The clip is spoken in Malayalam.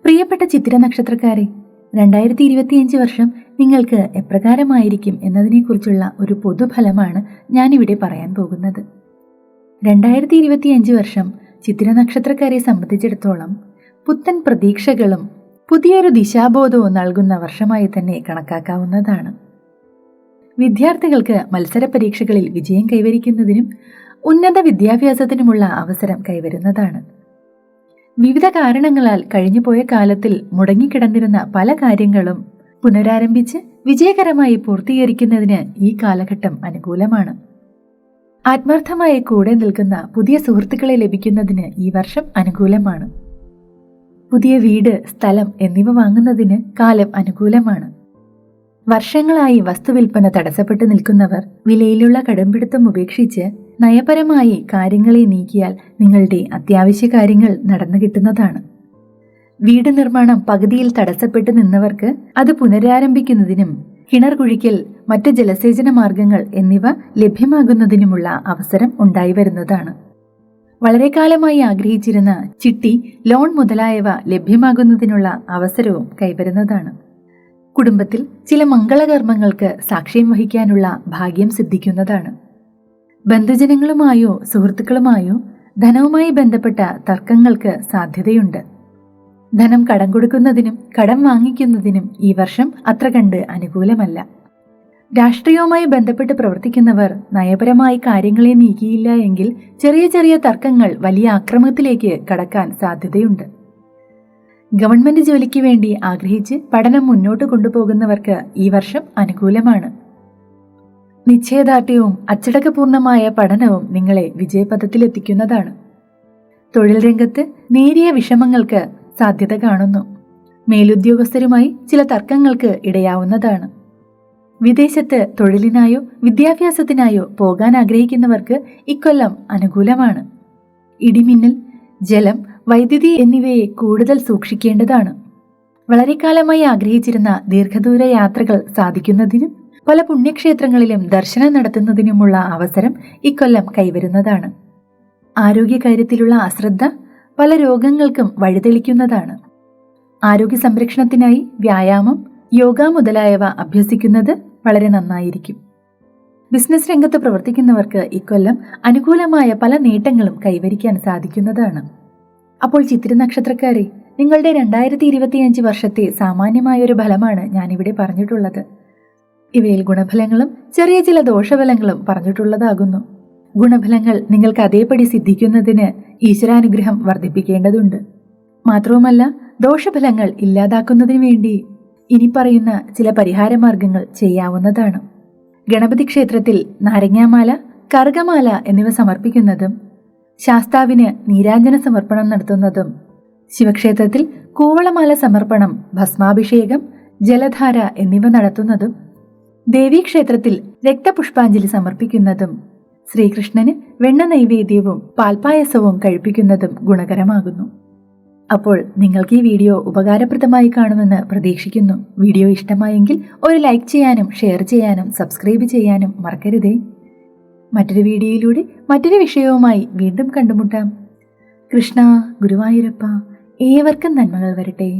പ്രിയപ്പെട്ട ചിത്തിര നക്ഷത്രക്കാരെ, 2025 വർഷം നിങ്ങൾക്ക് എപ്രകാരമായിരിക്കും എന്നതിനെക്കുറിച്ചുള്ള ഒരു പൊതുഫലമാണ് ഞാനിവിടെ പറയാൻ പോകുന്നത്. 2025 വർഷം ചിത്തിര നക്ഷത്രക്കാരെ സംബന്ധിച്ചിടത്തോളം പുത്തൻ പ്രതീക്ഷകളും പുതിയൊരു ദിശാബോധവും നൽകുന്ന വർഷമായി തന്നെ കണക്കാക്കാവുന്നതാണ്. വിദ്യാർത്ഥികൾക്ക് മത്സര പരീക്ഷകളിൽ വിജയം കൈവരിക്കുന്നതിനും ഉന്നത വിദ്യാഭ്യാസത്തിനുമുള്ള അവസരം കൈവരുന്നതാണ്. വിവിധ കാരണങ്ങളാൽ കഴിഞ്ഞുപോയ കാലത്തിൽ മുടങ്ങിക്കിടന്നിരുന്ന പല കാര്യങ്ങളും പുനരാരംഭിച്ച് വിജയകരമായി പൂർത്തീകരിക്കുന്നതിന് ഈ കാലഘട്ടം അനുകൂലമാണ്. ആത്മാർത്ഥമായി കൂടെ നിൽക്കുന്ന പുതിയ സുഹൃത്തുക്കളെ ലഭിക്കുന്നതിന് ഈ വർഷം അനുകൂലമാണ്. പുതിയ വീട്, സ്ഥലം എന്നിവ വാങ്ങുന്നതിന് കാലം അനുകൂലമാണ്. വർഷങ്ങളായി വസ്തുവിൽപ്പന തടസ്സപ്പെട്ടു നിൽക്കുന്നവർ വിലയിലുള്ള കടംപിടുത്തം ഉപേക്ഷിച്ച് നയപരമായി കാര്യങ്ങളെ നീക്കിയാൽ നിങ്ങളുടെ അത്യാവശ്യ കാര്യങ്ങൾ നടന്നു കിട്ടുന്നതാണ്. വീട് നിർമ്മാണം പകുതിയിൽ തടസ്സപ്പെട്ടു നിന്നവർക്ക് അത് പുനരാരംഭിക്കുന്നതിനും കിണർ കുഴിക്കൽ, മറ്റ് ജലസേചന മാർഗങ്ങൾ എന്നിവ ലഭ്യമാകുന്നതിനുമുള്ള അവസരം ഉണ്ടായി വരുന്നതാണ്. വളരെ കാലമായി ആഗ്രഹിച്ചിരുന്ന ചിട്ടി, ലോൺ മുതലായവ ലഭ്യമാകുന്നതിനുള്ള അവസരവും കൈവരുന്നതാണ്. കുടുംബത്തിൽ ചില മംഗളകർമ്മങ്ങൾക്ക് സാക്ഷ്യം വഹിക്കാനുള്ള ഭാഗ്യം സിദ്ധിക്കുന്നതാണ്. ബന്ധുജനങ്ങളുമായോ സുഹൃത്തുക്കളുമായോ ധനവുമായി ബന്ധപ്പെട്ട തർക്കങ്ങൾക്ക് സാധ്യതയുണ്ട്. ധനം കടം കൊടുക്കുന്നതിനും കടം വാങ്ങിക്കുന്നതിനും ഈ വർഷം അത്ര കണ്ട് അനുകൂലമല്ല. രാഷ്ട്രീയവുമായി ബന്ധപ്പെട്ട് പ്രവർത്തിക്കുന്നവർ നയപരമായി കാര്യങ്ങളെ നീക്കിയില്ല എങ്കിൽ ചെറിയ ചെറിയ തർക്കങ്ങൾ വലിയ ആക്രമണത്തിലേക്ക് കടക്കാൻ സാധ്യതയുണ്ട്. ഗവൺമെന്റ് ജോലിക്ക് വേണ്ടി ആഗ്രഹിച്ച് പഠനം മുന്നോട്ട് കൊണ്ടുപോകുന്നവർക്ക് ഈ വർഷം അനുകൂലമാണ്. നിശ്ചയദാർഢ്യവും അച്ചടക്കപൂർണമായ പഠനവും നിങ്ങളെ വിജയപഥത്തിലെത്തിക്കുന്നതാണ്. തൊഴിൽ രംഗത്ത് നേരിയ വിഷമങ്ങൾക്ക് സാധ്യത കാണുന്നു. മേലുദ്യോഗസ്ഥരുമായി ചില തർക്കങ്ങൾക്ക് ഇടയാവുന്നതാണ്. വിദേശത്ത് തൊഴിലിനായോ വിദ്യാഭ്യാസത്തിനായോ പോകാൻ ആഗ്രഹിക്കുന്നവർക്ക് ഇക്കൊല്ലം അനുകൂലമാണ്. ഇടിമിന്നൽ, ജലം, വൈദ്യുതി എന്നിവയെ കൂടുതൽ സൂക്ഷിക്കേണ്ടതാണ്. വളരെ കാലമായി ആഗ്രഹിച്ചിരുന്ന ദീർഘദൂര യാത്രകൾ സാധിക്കുന്നതിനും പല പുണ്യക്ഷേത്രങ്ങളിലും ദർശനം നടത്തുന്നതിനുമുള്ള അവസരം ഇക്കൊല്ലം കൈവരുന്നതാണ്. ആരോഗ്യകാര്യത്തിലുള്ള അശ്രദ്ധ പല രോഗങ്ങൾക്കും വഴിതെളിക്കുന്നതാണ്. ആരോഗ്യ സംരക്ഷണത്തിനായി വ്യായാമം, യോഗ മുതലായവ അഭ്യസിക്കുന്നത് വളരെ നന്നായിരിക്കും. ബിസിനസ് രംഗത്ത് പ്രവർത്തിക്കുന്നവർക്ക് ഇക്കൊല്ലം അനുകൂലമായ പല നേട്ടങ്ങളും കൈവരിക്കാൻ സാധിക്കുന്നതാണ്. അപ്പോൾ ചിത്തിര നക്ഷത്രക്കാരെ, നിങ്ങളുടെ 2025 വർഷത്തെ സാമാന്യമായൊരു ഫലമാണ് ഞാനിവിടെ പറഞ്ഞിട്ടുള്ളത്. ഇവയിൽ ഗുണഫലങ്ങളും ചെറിയ ചില ദോഷഫലങ്ങളും പറഞ്ഞിട്ടുള്ളതാകുന്നു. ഗുണഫലങ്ങൾ നിങ്ങൾക്ക് അതേപടി സിദ്ധിക്കുന്നതിന് ഈശ്വരാനുഗ്രഹം വർദ്ധിപ്പിക്കേണ്ടതുണ്ട്. മാത്രവുമല്ല, ദോഷഫലങ്ങൾ ഇല്ലാതാക്കുന്നതിന് വേണ്ടി ഇനി പറയുന്ന ചില പരിഹാരമാർഗങ്ങൾ ചെയ്യാവുന്നതാണ്. ഗണപതി ക്ഷേത്രത്തിൽ നാരങ്ങാമാല, കറുകമാല എന്നിവ സമർപ്പിക്കുന്നതും ശാസ്താവിന് നീരാഞ്ജന സമർപ്പണം നടത്തുന്നതും, ശിവക്ഷേത്രത്തിൽ കൂവളമാല സമർപ്പണം, ഭസ്മാഭിഷേകം, ജലധാര എന്നിവ നടത്തുന്നതും, ദേവീക്ഷേത്രത്തിൽ രക്തപുഷ്പാഞ്ജലി സമർപ്പിക്കുന്നതും, ശ്രീകൃഷ്ണന് വെണ്ണ നൈവേദ്യവും പാൽപായസവും കഴിപ്പിക്കുന്നതും ഗുണകരമാകുന്നു. അപ്പോൾ നിങ്ങൾക്ക് ഈ വീഡിയോ ഉപകാരപ്രദമായി കാണുമെന്ന് പ്രതീക്ഷിക്കുന്നു. വീഡിയോ ഇഷ്ടമായെങ്കിൽ ഒരു ലൈക്ക് ചെയ്യാനും ഷെയർ ചെയ്യാനും സബ്സ്ക്രൈബ് ചെയ്യാനും മറക്കരുതേ. മറ്റൊരു വീഡിയോയിലൂടെ മറ്റൊരു വിഷയവുമായി വീണ്ടും കണ്ടുമുട്ടാം. കൃഷ്ണ, ഗുരുവായൂരപ്പ, ഏവർക്കും നന്മകൾ വരട്ടെ.